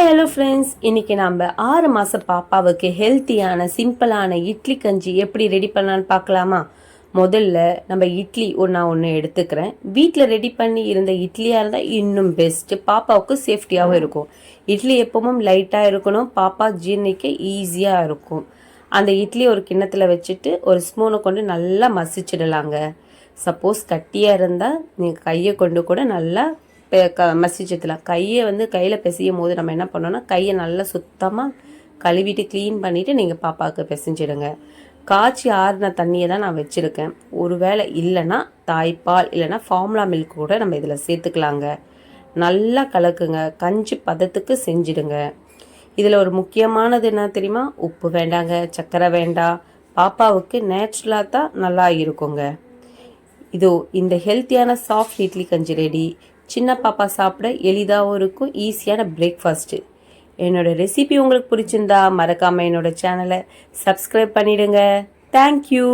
Hello friends, இன்றைக்கி நம்ம 6 மாத பாப்பாவுக்கு ஹெல்த்தியான சிம்பிளான இட்லி கஞ்சி எப்படி ரெடி பண்ணலான்னு பார்க்கலாமா? முதல்ல நம்ம இட்லி ஒன்று எடுத்துக்கிறேன். வீட்டில் ரெடி பண்ணி இருந்த இட்லியாக இருந்தால் இன்னும் பெஸ்ட்டு, பாப்பாவுக்கு சேஃப்டியாகவும் இருக்கும். இட்லி எப்பவும் லைட்டாக இருக்கணும், பாப்பா ஜீர்ணிக்க ஈஸியாக இருக்கும். அந்த இட்லி ஒரு கிண்ணத்தில் வச்சுட்டு ஒரு ஸ்பூனை கொண்டு நல்லா மசிச்சிடலாங்க. சப்போஸ் கட்டியாக இருந்தால் நீங்கள் கையை கொண்டு கூட நல்லா மசிச்சதுலாம் கையில் பிசையும் போது நம்ம என்ன பண்ணோன்னா கையை நல்லா சுத்தமாக கழுவிட்டு க்ளீன் பண்ணிவிட்டு நீங்கள் பாப்பாவுக்கு பிசைஞ்சிடுங்க. காய்ச்சி ஆறின தண்ணியை தான் நான் வச்சுருக்கேன். ஒருவேளை இல்லைன்னா தாய்ப்பால் இல்லைன்னா ஃபார்முலா மில்க் கூட நம்ம இதில் சேர்த்துக்கலாங்க. நல்லா கலக்குங்க, கஞ்சி பதத்துக்கு செஞ்சிடுங்க. இதில் ஒரு முக்கியமானது என்ன தெரியுமா? உப்பு வேண்டாங்க, சர்க்கரை வேண்டாம். பாப்பாவுக்கு நேச்சுரலாக தான் நல்லா இருக்குங்க. இதோ இந்த ஹெல்த்தியான சாஃப்ட் இட்லி கஞ்சி ரெடி. சின்ன பாப்பா சாப்பிட எளிதாகவும் இருக்கும், ஈஸியான பிரேக்ஃபாஸ்ட்டு. என்னோட ரெசிபி உங்களுக்கு பிடிச்சிருந்தா மறக்காமல் என்னோட சேனலை சப்ஸ்கிரைப் பண்ணிடுங்க. தேங்க்யூ.